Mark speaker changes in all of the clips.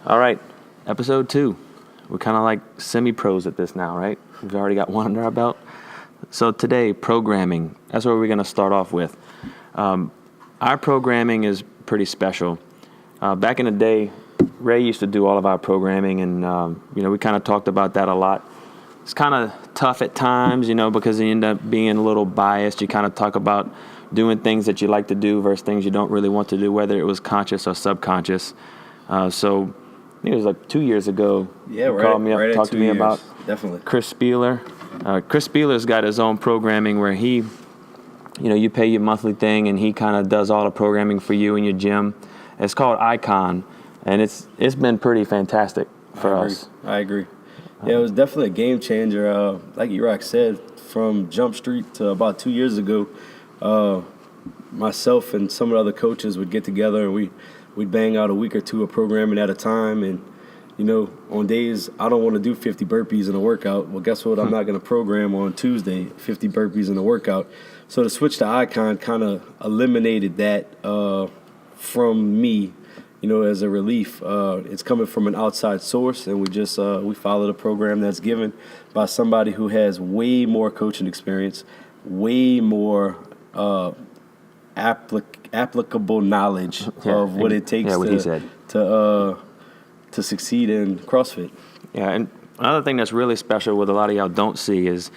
Speaker 1: All right, episode 2. We're kind of like semi-pros at this now, right? We've already got one under our belt. So today, programming. That's what we're going to start off with. Our programming is pretty special. Back in the day, Ray used to do all of our programming, and we kind of talked about that a lot. It's kind of tough at times, because you end up being a little biased. You kind of talk about doing things that you like to do versus things you don't really want to do, whether it was conscious or subconscious. So I think it was like 2 years ago.
Speaker 2: Yeah,
Speaker 1: you called me up,
Speaker 2: right
Speaker 1: talked to me
Speaker 2: years.
Speaker 1: about
Speaker 2: Definitely.
Speaker 1: Chris Spieler. Chris Spieler's got his own programming where he, you pay your monthly thing, and he kind of does all the programming for you in your gym. It's called Icon, and it's been pretty fantastic for us.
Speaker 2: I agree. Yeah, it was definitely a game changer. Like Iraq said, from Jump Street to about 2 years ago, myself and some of the other coaches would get together and we'd bang out a week or two of programming at a time. And, on days I don't want to do 50 burpees in a workout, well, guess what? I'm not going to program on Tuesday 50 burpees in a workout. So the switch to Icon kind of eliminated that from me. As a relief. It's coming from an outside source, and we follow the program that's given by somebody who has way more coaching experience, way more applicable knowledge of what it takes to succeed in CrossFit.
Speaker 1: Yeah, and another thing that's really special, what a lot of y'all don't see, is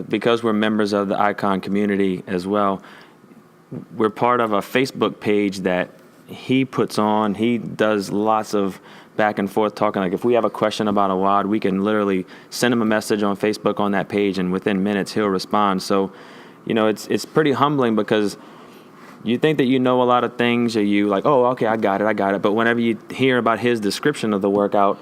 Speaker 1: because we're members of the Icon community as well, we're part of a Facebook page that he puts on. He does lots of back and forth talking. Like if we have a question about a WOD, we can literally send him a message on Facebook on that page, and within minutes he'll respond. So, it's pretty humbling, because you think that you know a lot of things, or you like, oh, okay, I got it. But whenever you hear about his description of the workout,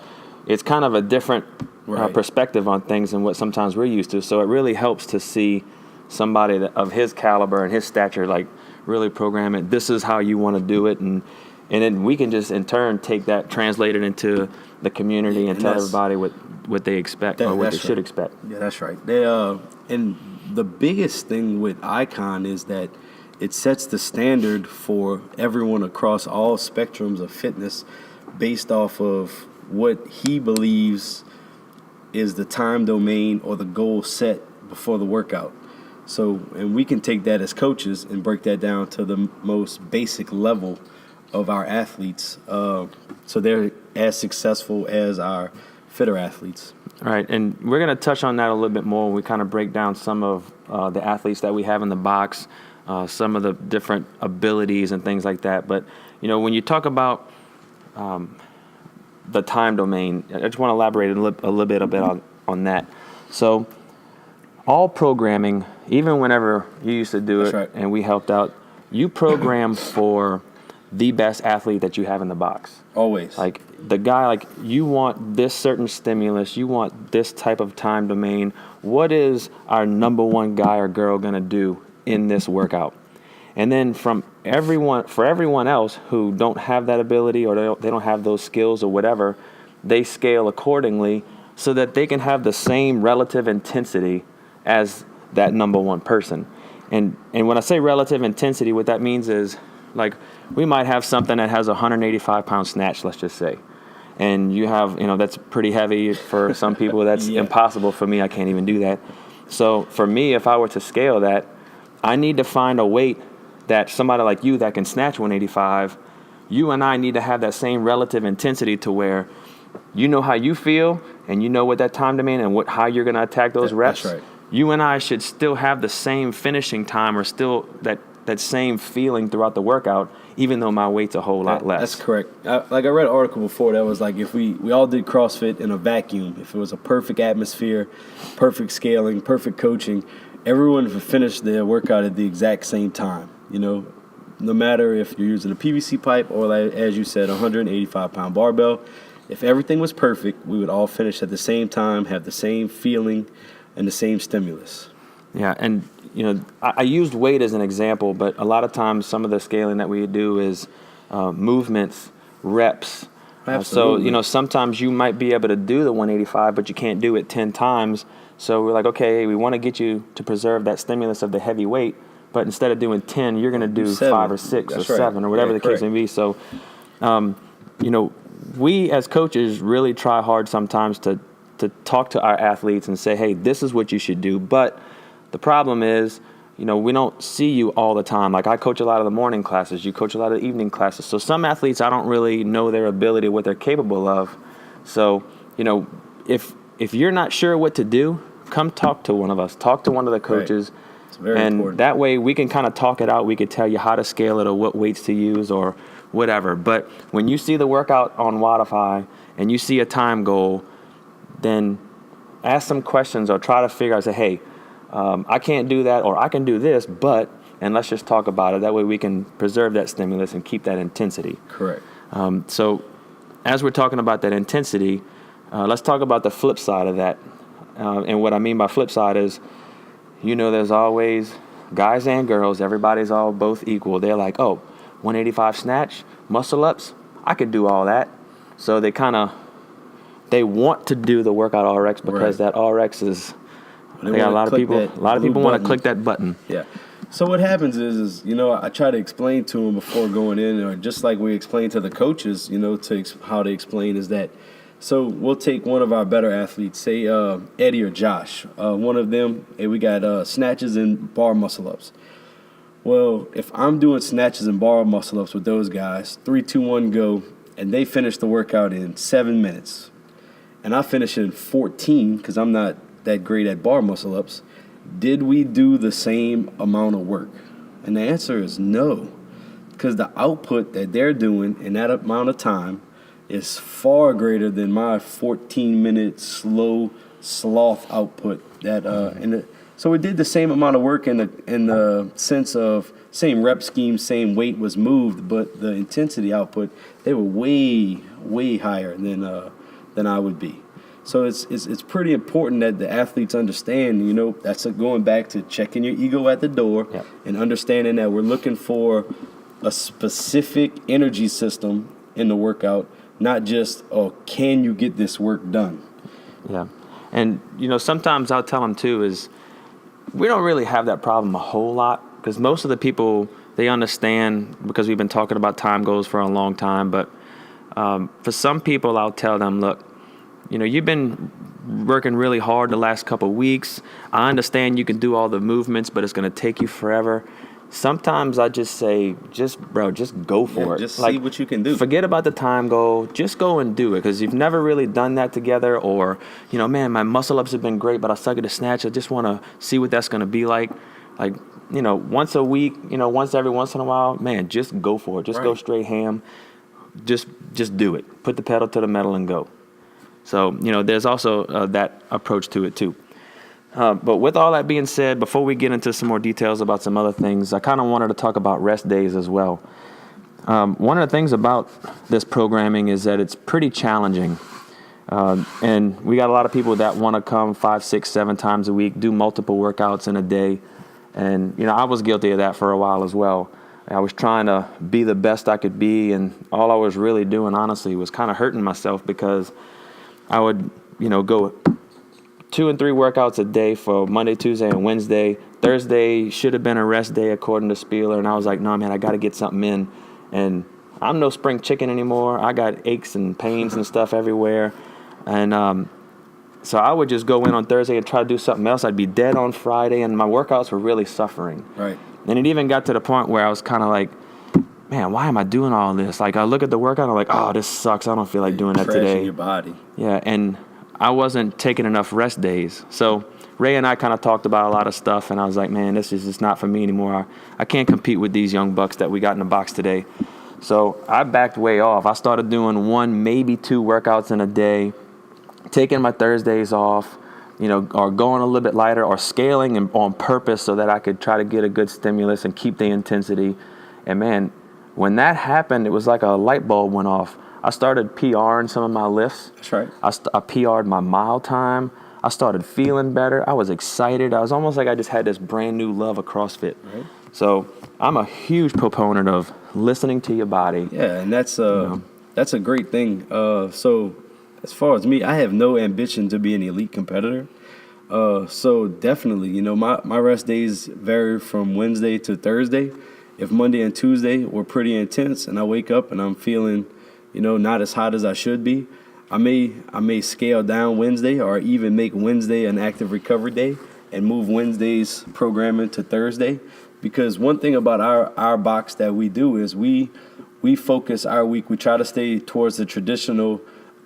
Speaker 1: it's kind of a different perspective on things than what sometimes we're used to. So it really helps to see somebody of his caliber and his stature, like, really program it. This is how you want to do it, and then we can just in turn take that, translate it into the community, and tell everybody what they expect or what they should expect.
Speaker 2: Yeah, that's right. And the biggest thing with Icon is that it sets the standard for everyone across all spectrums of fitness based off of what he believes is the time domain or the goal set before the workout. So, and we can take that as coaches and break that down to the most basic level of our athletes, so they're as successful as our fitter athletes.
Speaker 1: All right, and we're going to touch on that a little bit more when we kind of break down some of the athletes that we have in the box, some of the different abilities and things like that. But, when you talk about the time domain, I just want to elaborate a little bit on that. So, all programming, even whenever you used to do it and we helped out, you program for the best athlete that you have in the box.
Speaker 2: Always.
Speaker 1: Like the guy, like you want this certain stimulus, you want this type of time domain. What is our number one guy or girl going to do in this workout? And then for everyone else who don't have that ability, or they don't have those skills or whatever, they scale accordingly so that they can have the same relative intensity as that number one person. And when I say relative intensity, what that means is, like, we might have something that has a 185-pound snatch, let's just say. And you have, that's pretty heavy for some people. That's impossible for me. I can't even do that. So for me, if I were to scale that, I need to find a weight that somebody like you that can snatch 185, you and I need to have that same relative intensity to where you know how you feel and you know what that time domain and how you're going to attack those reps.
Speaker 2: That's right.
Speaker 1: You and I should still have the same finishing time, or still that same feeling throughout the workout, even though my weight's a whole lot less.
Speaker 2: That's correct. I read an article before that was like, if we all did CrossFit in a vacuum, if it was a perfect atmosphere, perfect scaling, perfect coaching, everyone would finish their workout at the exact same time. No matter if you're using a PVC pipe or, like, as you said, a 185-pound barbell, if everything was perfect, we would all finish at the same time, have the same feeling, and the same stimulus.
Speaker 1: Yeah, and I used weight as an example, but a lot of times some of the scaling that we do is movements, reps. So sometimes you might be able to do the 185, but you can't do it 10 times. So we're like, okay, we want to get you to preserve that stimulus of the heavy weight, but instead of doing 10, you're going to do 5 or 6 or 7 or whatever the case may be. So, we as coaches really try hard sometimes to talk to our athletes and say, hey, this is what you should do. But the problem is, we don't see you all the time. Like I coach a lot of the morning classes. You coach a lot of the evening classes. So some athletes, I don't really know their ability, what they're capable of. So, if you're not sure what to do, come talk to one of us. Talk to one of the coaches.
Speaker 2: Right. It's very important.
Speaker 1: That way we can kind of talk it out. We could tell you how to scale it or what weights to use or whatever. But when you see the workout on Wodify and you see a time goal, then ask some questions or try to figure out, say, hey, I can't do that or I can do this, and let's just talk about it. That way we can preserve that stimulus and keep that intensity.
Speaker 2: Correct.
Speaker 1: So as we're talking about that intensity, let's talk about the flip side of that. And what I mean by flip side is, there's always guys and girls. Everybody's all both equal. They're like, 185 snatch, muscle ups, I could do all that. So they want to do the workout RX because that RX is, they got a lot of people want to click that button.
Speaker 2: Yeah. So what happens is I try to explain to them before going in, or just like we explain to the coaches, how to explain is that. So we'll take one of our better athletes, say Eddie or Josh. One of them, we got snatches and bar muscle-ups. Well, if I'm doing snatches and bar muscle-ups with those guys, 3, 2, 1, go, and they finish the workout in 7 minutes, and I finish in 14 because I'm not that great at bar muscle-ups, did we do the same amount of work? And the answer is no, because the output that they're doing in that amount of time is far greater than my 14-minute slow sloth output. So we did the same amount of work in the sense of same rep scheme, same weight was moved, but the intensity output, they were way, way higher than I would be. So it's pretty important that the athletes understand, that's going back to checking your ego at the door and understanding that we're looking for a specific energy system in the workout, not just, can you get this work done?
Speaker 1: Yeah. And, sometimes I'll tell them, too, is we don't really have that problem a whole lot because most of the people, they understand because we've been talking about time goals for a long time. But for some people, I'll tell them, look, you've been working really hard the last couple of weeks. I understand you can do all the movements, but it's going to take you forever. Sometimes I just say, just go for it.
Speaker 2: Just see what you can do.
Speaker 1: Forget about the time goal. Just go and do it because you've never really done that together. Or, man, my muscle ups have been great, but I suck at the snatch. I just want to see what that's going to be like. Like, once a week, once every once in a while, man, just go for it. Just go straight ham. Just do it. Put the pedal to the metal and go. So, there's also that approach to it too. But with all that being said, before we get into some more details about some other things, I kind of wanted to talk about rest days as well. One of the things about this programming is that it's pretty challenging. And we got a lot of people that want to come 5, 6, 7 times a week, do multiple workouts in a day. And, I was guilty of that for a while as well. I was trying to be the best I could be, and all I was really doing, honestly, was kind of hurting myself because I would, go 2 and 3 workouts a day for Monday, Tuesday, and Wednesday. Thursday should have been a rest day according to Spieler, and I was like, no, man, I got to get something in. And I'm no spring chicken anymore. I got aches and pains and stuff everywhere. And so I would just go in on Thursday and try to do something else. I'd be dead on Friday, and my workouts were really suffering.
Speaker 2: Right.
Speaker 1: And it even got to the point where I was kind of like, man, why am I doing all this? Like, I look at the workout, and I'm like, oh, this sucks. I don't feel like doing that today.
Speaker 2: Your body.
Speaker 1: Yeah, and I wasn't taking enough rest days. So Ray and I kind of talked about a lot of stuff, and I was like, man, this is just not for me anymore. I can't compete with these young bucks that we got in the box today. So I backed way off. I started doing 1, maybe 2 workouts in a day, taking my Thursdays off, or going a little bit lighter or scaling on purpose so that I could try to get a good stimulus and keep the intensity. And, man, when that happened, it was like a light bulb went off. I started PRing some of my lifts.
Speaker 2: That's right.
Speaker 1: I PR'd my mile time. I started feeling better. I was excited. I was almost like I just had this brand new love of CrossFit. Right. So I'm a huge proponent of listening to your body.
Speaker 2: Yeah, and that's a great thing. So as far as me, I have no ambition to be an elite competitor. So definitely, my rest days vary from Wednesday to Thursday. If Monday and Tuesday were pretty intense and I wake up and I'm feeling not as hot as I should be, I may scale down Wednesday, or even make Wednesday an active recovery day and move Wednesday's programming to Thursday. Because one thing about our box that we do is we focus our week. We try to stay towards the traditional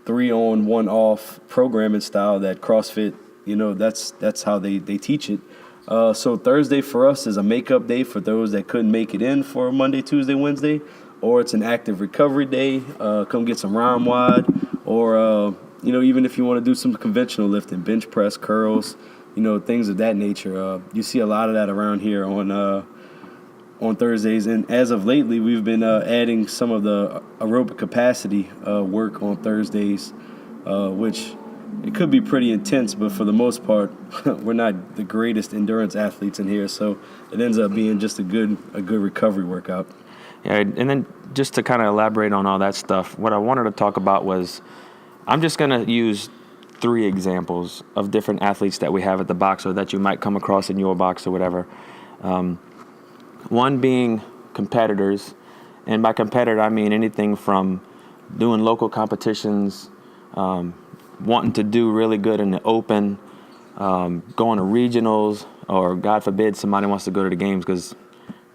Speaker 2: 3 on 1 off programming style that CrossFit, that's how they teach it. So Thursday for us is a makeup day for those that couldn't make it in for Monday, Tuesday, Wednesday, or it's an active recovery day. Come get some round wide, or even if you want to do some conventional lifting, bench press, curls, things of that nature. You see a lot of that around here on Thursdays, and as of lately, we've been adding some of the aerobic capacity work on Thursdays, which it could be pretty intense, but for the most part, we're not the greatest endurance athletes in here, so it ends up being just a good recovery workout.
Speaker 1: Yeah, and then just to kind of elaborate on all that stuff, what I wanted to talk about was, I'm just going to use 3 examples of different athletes that we have at the box, or that you might come across in your box or whatever. One being competitors, and by competitor I mean anything from doing local competitions, wanting to do really good in the open, going to regionals, or God forbid somebody wants to go to the games, because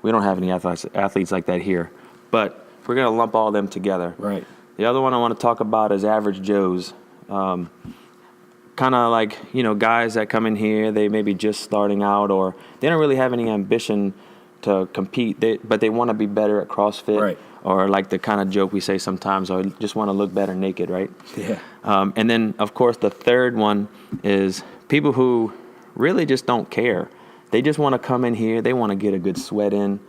Speaker 1: we don't have any athletes like that here. But we're going to lump all them together.
Speaker 2: Right.
Speaker 1: The other one I want to talk about is average Joes. Kind of like, guys that come in here, they may be just starting out, or they don't really have any ambition to compete, but they want to be better at CrossFit.
Speaker 2: Right.
Speaker 1: Or like the kind of joke we say sometimes, or just want to look better naked, right?
Speaker 2: Yeah.
Speaker 1: And then, of course, the third one is people who really just don't care. They just want to come in here. They want to get a good sweat in.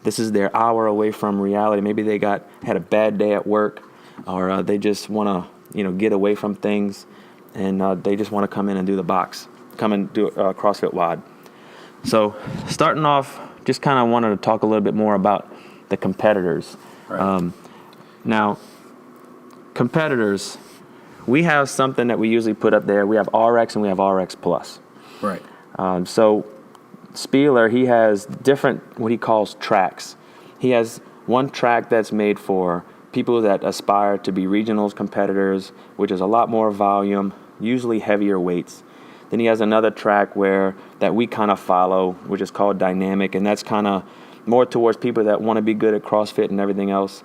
Speaker 1: This is their hour away from reality. Maybe they had a bad day at work, or they just want to, get away from things, and they just want to come in and do the box, come and do CrossFit WOD. So starting off, just kind of wanted to talk a little bit more about the competitors.
Speaker 2: Right.
Speaker 1: Now, competitors, we have something that we usually put up there. We have RX and we have RX Plus.
Speaker 2: Right.
Speaker 1: So Spieler, he has different, what he calls tracks. He has one track that's made for people that aspire to be regionals competitors, which is a lot more volume, usually heavier weights. Then he has another track that we kind of follow, which is called dynamic, and that's kind of more towards people that want to be good at CrossFit and everything else.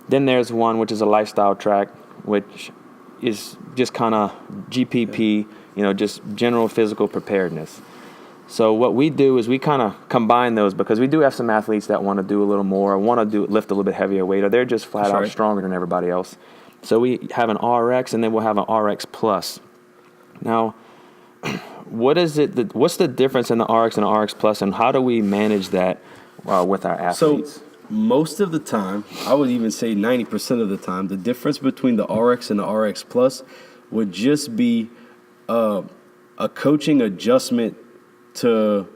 Speaker 1: Then there's one which is a lifestyle track, which is just kind of GPP, just general physical preparedness. So what we do is we kind of combine those, because we do have some athletes that want to do a little more, want to lift a little bit heavier weight, or they're just flat out stronger than everybody else. So we have an RX, and then we'll have an RX Plus. Now, what's the difference in the RX and the RX Plus, and how do we manage that with our athletes?
Speaker 2: So most of the time, I would even say 90% of the time, the difference between the RX and the RX Plus would just be a coaching adjustment to,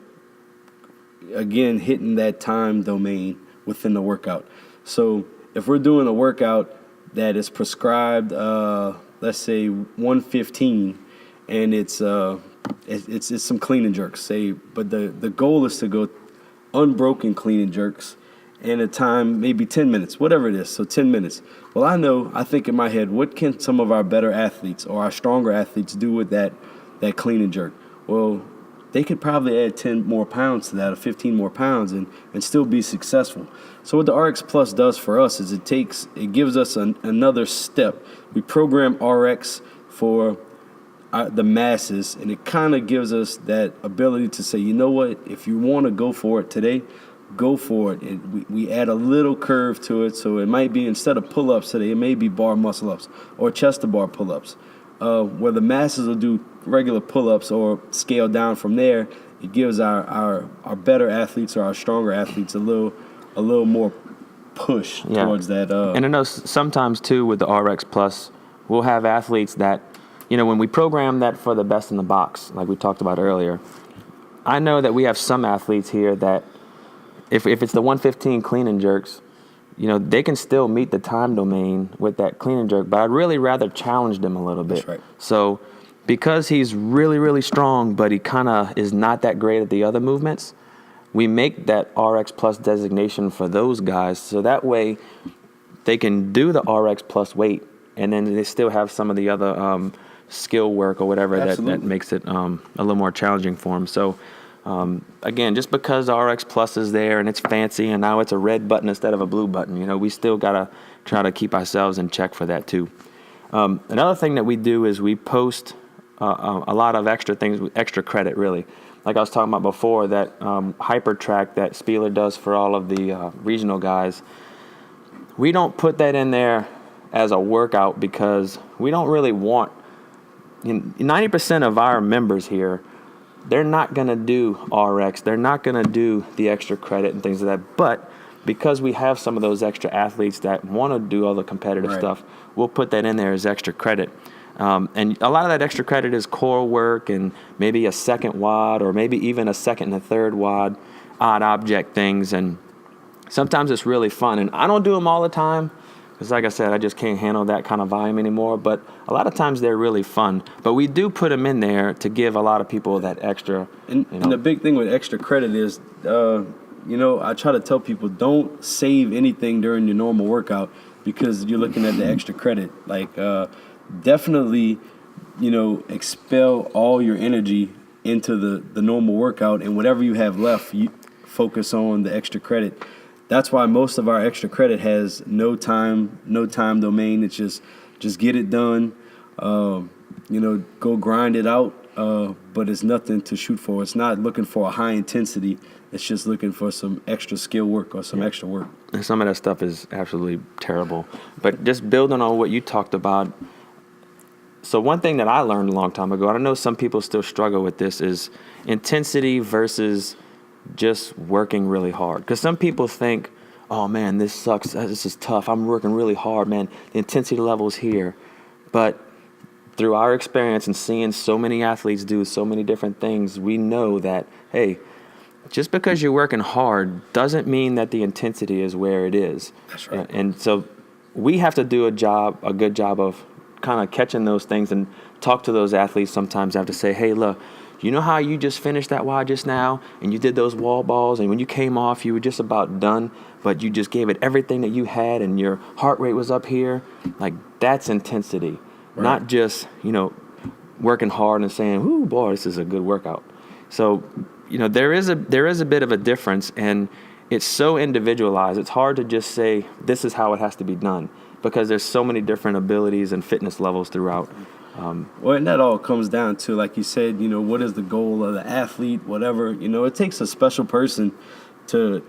Speaker 2: again, hitting that time domain within the workout. So if we're doing a workout that is prescribed, let's say 115, and it's some clean and jerks, but the goal is to go unbroken clean and jerks, and a time maybe 10 minutes, whatever it is, so 10 minutes. Well, I think in my head, what can some of our better athletes or our stronger athletes do with that clean and jerk? Well, they could probably add 10 more pounds to that, or 15 more pounds, and still be successful. So what the RX Plus does for us is it gives us another step. We program RX for the masses, and it kind of gives us that ability to say, you know what, if you want to go for it today, go for it. And we add a little curve to it, so it might be, instead of pull-ups today, it may be bar muscle-ups or chest-to-bar pull-ups. Where the masses will do regular pull-ups or scale down from there, it gives our better athletes or our stronger athletes a little more push towards that.
Speaker 1: And I know sometimes too with the RX Plus, we'll have athletes that, when we program that for the best in the box, like we talked about earlier, I know that we have some athletes here that if it's the 115 clean and jerks, they can still meet the time domain with that clean and jerk, but I'd really rather challenge them a little bit.
Speaker 2: That's right.
Speaker 1: So because he's really, really strong, but he kind of is not that great at the other movements, we make that RX Plus designation for those guys. So that way, they can do the RX plus weight, and then they still have some of the other skill work or whatever that makes it a little more challenging for them. So again, just because the RX plus is there and it's fancy and now it's a red button instead of a blue button, you know, we still got to try to keep ourselves in check for that too. Another thing that we do is we post a lot of extra things, extra credit really. Like I was talking about before, that hyper track that Spieler does for all of the regional guys, we don't put that in there as a workout because we don't really want, 90% of our members here, they're not going to do RX, they're not going to do the extra credit and things like that, but because we have some of those extra athletes that want to do all the competitive stuff, we'll put that in there as extra credit. And a lot of that extra credit is core work and maybe a second WOD or maybe even a second and a third WOD, odd object things. And sometimes it's really fun. And I don't do them all the time because, like I said, I just can't handle that kind of volume anymore. But a lot of times they're really fun. But we do put them in there to give a lot of people that extra.
Speaker 2: And the big thing with extra credit is, I try to tell people don't save anything during your normal workout because you're looking at the extra credit. Like, definitely, expel all your energy into the normal workout, and whatever you have left, you focus on the extra credit. That's why most of our extra credit has no time domain. It's just get it done, go grind it out, but it's nothing to shoot for. It's not looking for a high intensity. It's just looking for some extra skill work or some extra work.
Speaker 1: And some of that stuff is absolutely terrible. But just building on what you talked about, so one thing that I learned a long time ago, and I know some people still struggle with this, is intensity versus just working really hard. Because some people think, oh man, this sucks, this is tough, I'm working really hard, man, the intensity level's here. But through our experience and seeing so many athletes do so many different things, we know that, hey, just because you're working hard doesn't mean that the intensity is where it is.
Speaker 2: That's right.
Speaker 1: And so we have to do a good job of kind of catching those things and talk to those athletes sometimes. I have to say, hey, look, you know how you just finished that WOD just now and you did those wall balls and when you came off you were just about done, but you just gave it everything that you had and your heart rate was up here? Like, that's intensity, not just, working hard and saying, ooh, boy, this is a good workout. So, there is a bit of a difference, and it's so individualized. It's hard to just say this is how it has to be done, because there's so many different abilities and fitness levels throughout.
Speaker 2: Well, and that all comes down to, like you said, what is the goal of the athlete, whatever. It takes a special person to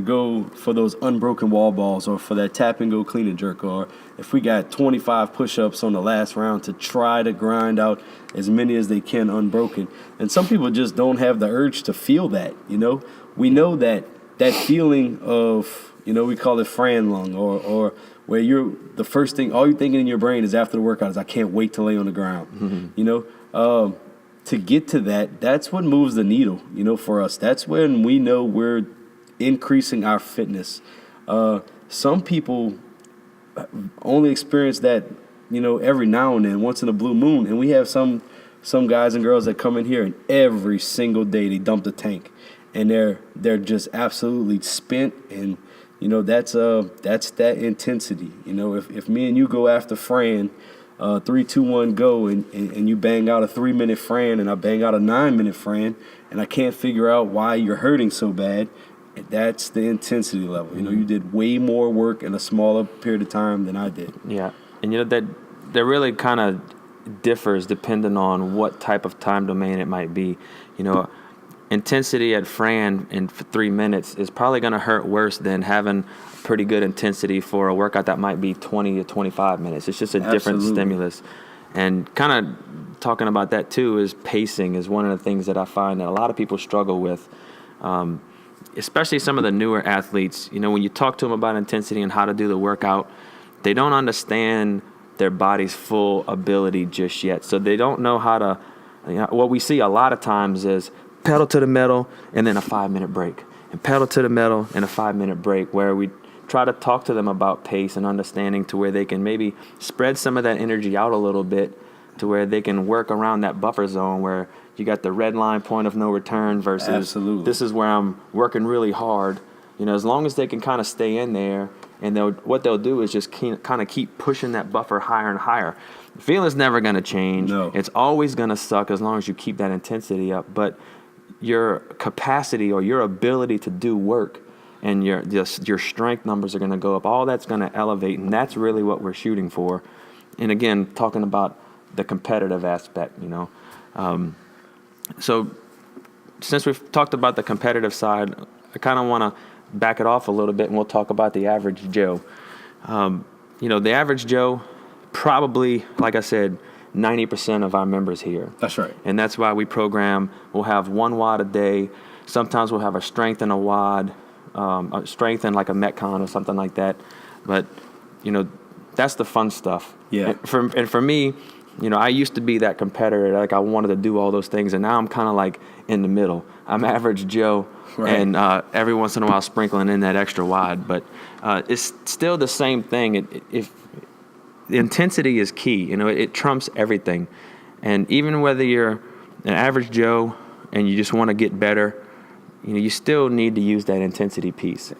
Speaker 2: go for those unbroken wall balls or for that tap and go clean and jerk, or if we got 25 push-ups on the last round, to try to grind out as many as they can unbroken. And some people just don't have the urge to feel that, We know that feeling of, we call it Fran lung, or where the first thing, all you're thinking in your brain is after the workout is, I can't wait to lay on the ground. Mm-hmm. To get to that's what moves the needle, for us. That's when we know we're increasing our fitness. Some people only experience that, every now and then, once in a blue moon. And we have some guys and girls that come in here and every single day they dump the tank, and they're just absolutely spent. And that's that intensity. If me and you go after Fran, 3, 2, 1, go, and you bang out a 3-minute Fran and I bang out a 9-minute Fran, and I can't figure out why you're hurting so bad, that's the intensity level. You did way more work in a smaller period of time than I did.
Speaker 1: Yeah, and that really kind of differs depending on what type of time domain it might be. Intensity at Fran in 3 minutes is probably going to hurt worse than having pretty good intensity for a workout that might be 20 to 25 minutes. It's just a different stimulus. And kind of talking about that too is pacing is one of the things that I find that a lot of people struggle with, especially some of the newer athletes. When you talk to them about intensity and how to do the workout, they don't understand their body's full ability just yet. So they don't know how to, what we see a lot of times is pedal to the metal and then a 5-minute break, and pedal to the metal and a 5-minute break, where we try to talk to them about pace and understanding to where they can maybe spread some of that energy out a little bit to where they can work around that buffer zone where you got the red line point of no return versus this is where I'm working really hard. As long as they can kind of stay in there and what they'll do is just kind of keep pushing that buffer higher and higher. The feeling's never going to change.
Speaker 2: No.
Speaker 1: It's always going to suck as long as you keep that intensity up. But your capacity or your ability to do work and your strength numbers are going to go up. All that's going to elevate, and that's really what we're shooting for. And again, talking about the competitive aspect, So since we've talked about the competitive side, I kind of want to back it off a little bit, and we'll talk about the average Joe. The average Joe, probably, like I said, 90% of our members here.
Speaker 2: That's right.
Speaker 1: And that's why we program, we'll have 1 WOD a day. Sometimes we'll have a strength and a WOD, a strength and like a Metcon or something like that. But, that's the fun stuff.
Speaker 2: Yeah.
Speaker 1: And for me, I used to be that competitor. Like I wanted to do all those things, and now I'm kind of like in the middle. I'm average Joe,
Speaker 2: right.
Speaker 1: and every once in a while sprinkling in that extra WOD. But it's still the same thing. If the intensity is key, it trumps everything. And even whether you're an average Joe and you just want to get better, you still need to use that intensity piece.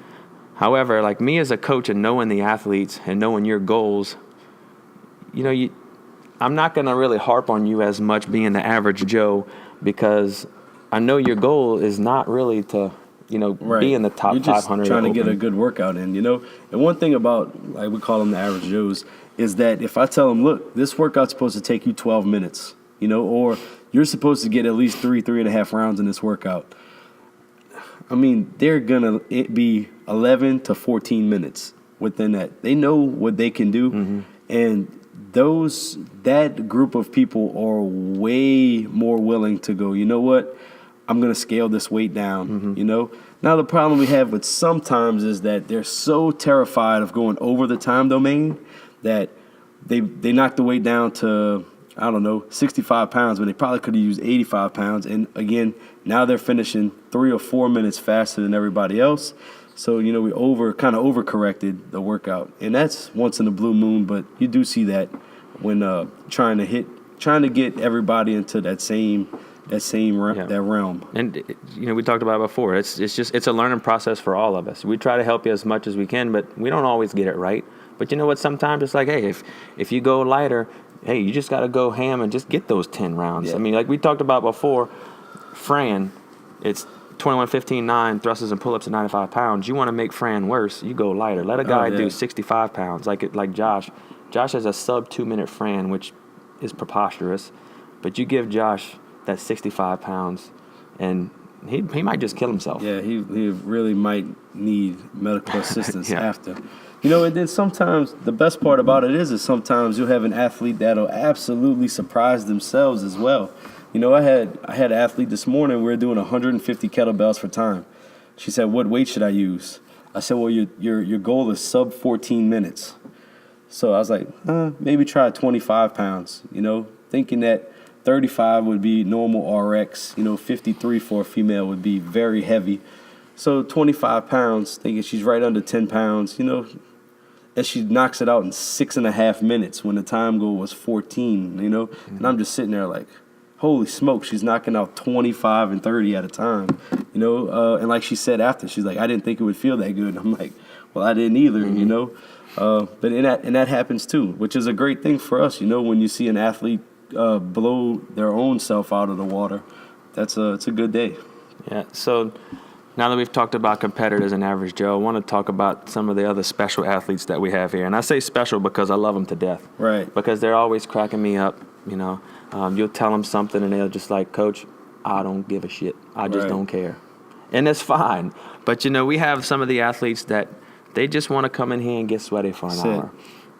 Speaker 1: However, like me as a coach and knowing the athletes and knowing your goals, I'm not going to really harp on you as much being the average Joe, because I know your goal is not really to,
Speaker 2: right.
Speaker 1: be in the top
Speaker 2: You're just
Speaker 1: 500.
Speaker 2: trying to get a good workout in, And one thing about, like we call them the average Joes, is that if I tell them, look, this workout's supposed to take you 12 minutes, or you're supposed to get at least 3.5 rounds in this workout. I mean, they're going to be 11 to 14 minutes within that. They know what they can do. Mm-hmm. And that group of people are way more willing to go, you know what? I'm going to scale this weight down,
Speaker 1: Mm-hmm.
Speaker 2: Now, the problem we have with sometimes is that they're so terrified of going over the time domain that they knock the weight down to, 65 pounds when they probably could have used 85 pounds. And again, now they're finishing 3 or 4 minutes faster than everybody else. So, we kind of overcorrected the workout. And that's once in a blue moon, but you do see that when trying to get everybody into that same realm.
Speaker 1: And we talked about it before. It's a learning process for all of us. We try to help you as much as we can, but we don't always get it right. But you know what? Sometimes it's like, hey, if you go lighter, hey, you just got to go ham and just get those 10 rounds. Yeah. I mean, like we talked about before, Fran, it's 21, 15, 9 thrusters and pull-ups at 95 pounds. You want to make Fran worse, you go lighter. Let a guy do 65 pounds, like Josh. Josh has a sub 2-minute Fran, which is preposterous. But you give Josh that 65 pounds, and he might just kill himself.
Speaker 2: Yeah, he really might need medical assistance after. And then sometimes the best part about it is sometimes you'll have an athlete that'll absolutely surprise themselves as well. I had an athlete this morning. We were doing 150 kettlebells for time. She said, "What weight should I use?" I said, "Well, your goal is sub 14 minutes." So I was like, maybe try 25 pounds. Thinking that 35 would be normal RX. 53 for a female would be very heavy. So 25 pounds, thinking she's right under 10 pounds. And she knocks it out in 6.5 minutes when the time goal was 14. Mm-hmm. And I'm just sitting there like, holy smoke, she's knocking out 25 and 30 at a time, and like she said after, she's like, I didn't think it would feel that good. I'm like, well, I didn't either, but that happens too, which is a great thing for us, when you see an athlete blow their own self out of the water, it's a good day.
Speaker 1: Yeah. So now that we've talked about competitors and average Joe, I want to talk about some of the other special athletes that we have here, and I say special because I love them to death,
Speaker 2: right? Because
Speaker 1: they're always cracking me up, You'll tell them something and they'll just like, Coach, I don't give a shit. I just don't care. And that's fine. But, we have some of the athletes that they just want to come in here and get sweaty for an hour.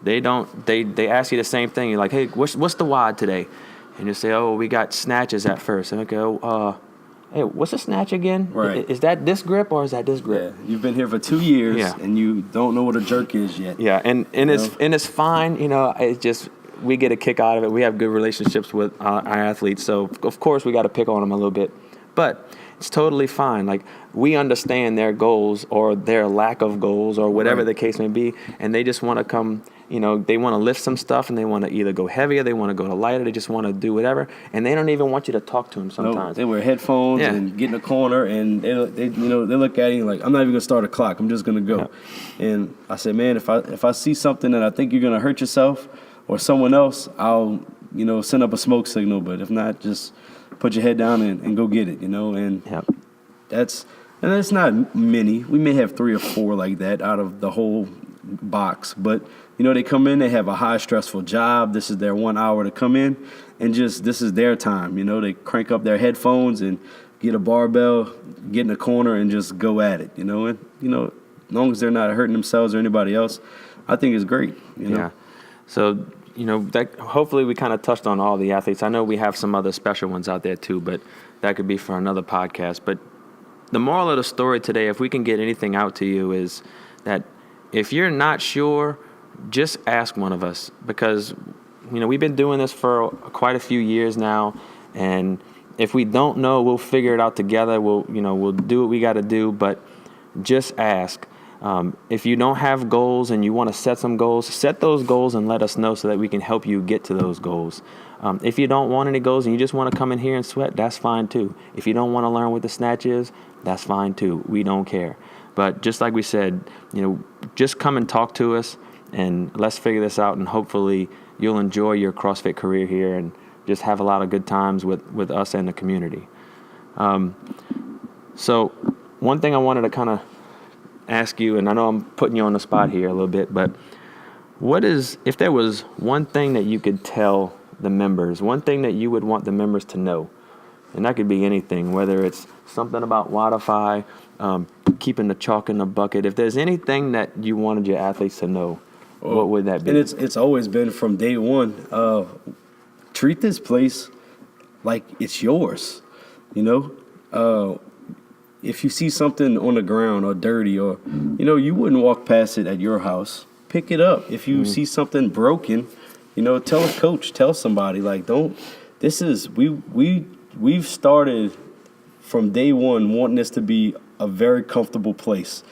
Speaker 1: They ask you the same thing. You're like, hey, what's the WOD today? And you say, oh, we got snatches at first. And I go, hey, what's a snatch again?
Speaker 2: Right.
Speaker 1: Is that this grip or is that this grip?
Speaker 2: Yeah. You've been here for 2 years and you don't know what a jerk is yet.
Speaker 1: Yeah, and it's fine. It's just, we get a kick out of it. We have good relationships with our athletes, so of course we got to pick on them a little bit. But It's totally fine. Like, we understand their goals or their lack of goals or whatever
Speaker 2: Right.
Speaker 1: the case may be, and they just want to come, they want to lift some stuff and they want to either go heavier, they want to go to lighter, they just want to do whatever, and they don't even want you to talk to them
Speaker 2: No,
Speaker 1: sometimes.
Speaker 2: they wear headphones
Speaker 1: Yeah.
Speaker 2: and get in a corner, and they look at you like, I'm not even gonna start a clock. I'm just gonna go. And I said, man, if I see something that I think you're gonna hurt yourself or someone else, I'll send up a smoke signal. But if not, just put your head down and go get it. And
Speaker 1: Yep.
Speaker 2: that's not many. We may have 3 or 4 like that out of the whole box, but they come in, they have a high stressful job. This is their 1 hour to come in, and just this is their time. They crank up their headphones and get a barbell, get in a corner, and just go at it. And as long as they're not hurting themselves or anybody else, I think it's great.
Speaker 1: Yeah. So, that hopefully we kind of touched on all the athletes. I know we have some other special ones out there too, but that could be for another podcast. But the moral of the story today, if we can get anything out to you, is that if you're not sure, just ask one of us, because we've been doing this for quite a few years now, and if we don't know, we'll figure it out together. We'll do what we got to do, but just ask. If you don't have goals and you want to set some goals, set those goals and let us know so that we can help you get to those goals. If you don't want any goals and you just want to come in here and sweat, that's fine too. If you don't want to learn what the snatch is, that's fine too. We don't care. But just like we said, just come and talk to us and let's figure this out, and hopefully you'll enjoy your CrossFit career here and just have a lot of good times with us and the community. So one thing I wanted to kind of ask you, and I know I'm putting you on the spot here a little bit, but if there was one thing that you could tell the members, one thing that you would want the members to know, and that could be anything, whether it's something about Wodify, keeping the chalk in the bucket, if there's anything that you wanted your athletes to know, what would that be?
Speaker 2: And it's always been from day one. Treat this place like it's yours. If you see something on the ground or dirty, or you wouldn't walk past it at your house. Pick it up. If you see something broken, tell a coach, tell somebody. Like, don't. This is we've started from day one wanting this to be a very comfortable place.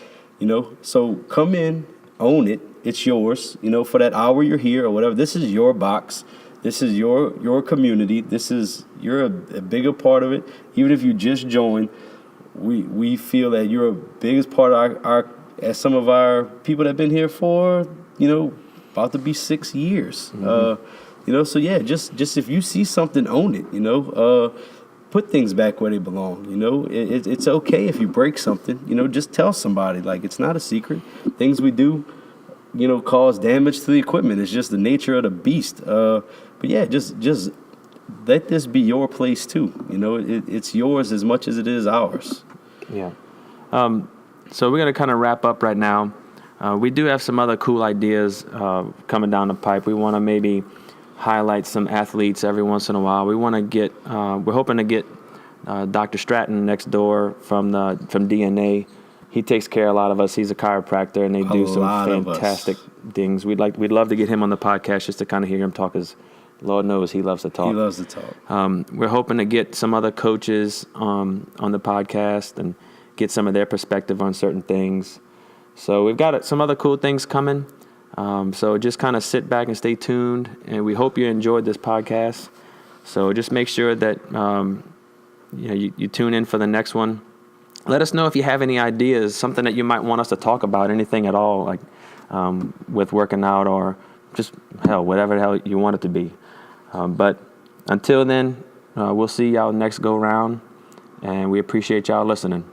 Speaker 2: So come in, own it. It's yours. For that hour you're here or whatever. This is your box. This is your community. You're a bigger part of it. Even if you just joined, we feel that you're a biggest part of our as some of our people that have been here for about to be 6 years. Mm-hmm. So yeah, just if you see something, own it. Put things back where they belong. It's okay if you break something. Just tell somebody. Like, it's not a secret. Things we do, cause damage to the equipment. It's just the nature of the beast. But yeah, just let this be your place too. It's yours as much as it is ours.
Speaker 1: Yeah. So we're going to kind of wrap up right now. We do have some other cool ideas coming down the pipe. We want to maybe highlight some athletes every once in a while. We want to get, we're hoping to get Dr. Stratton next door from DNA. He takes care of a lot of us. He's a chiropractor, and they do some fantastic things. We'd love to get him on the podcast just to kind of hear him talk, because Lord knows he loves to talk.
Speaker 2: He loves to talk.
Speaker 1: We're hoping to get some other coaches on the podcast and get some of their perspective on certain things. So we've got some other cool things coming. So just kind of sit back and stay tuned, and we hope you enjoyed this podcast. So just make sure that you tune in for the next one. Let us know if you have any ideas, something that you might want us to talk about, anything at all, like with working out, or just whatever the hell you want it to be. But until then, we'll see y'all next go round, and we appreciate y'all listening.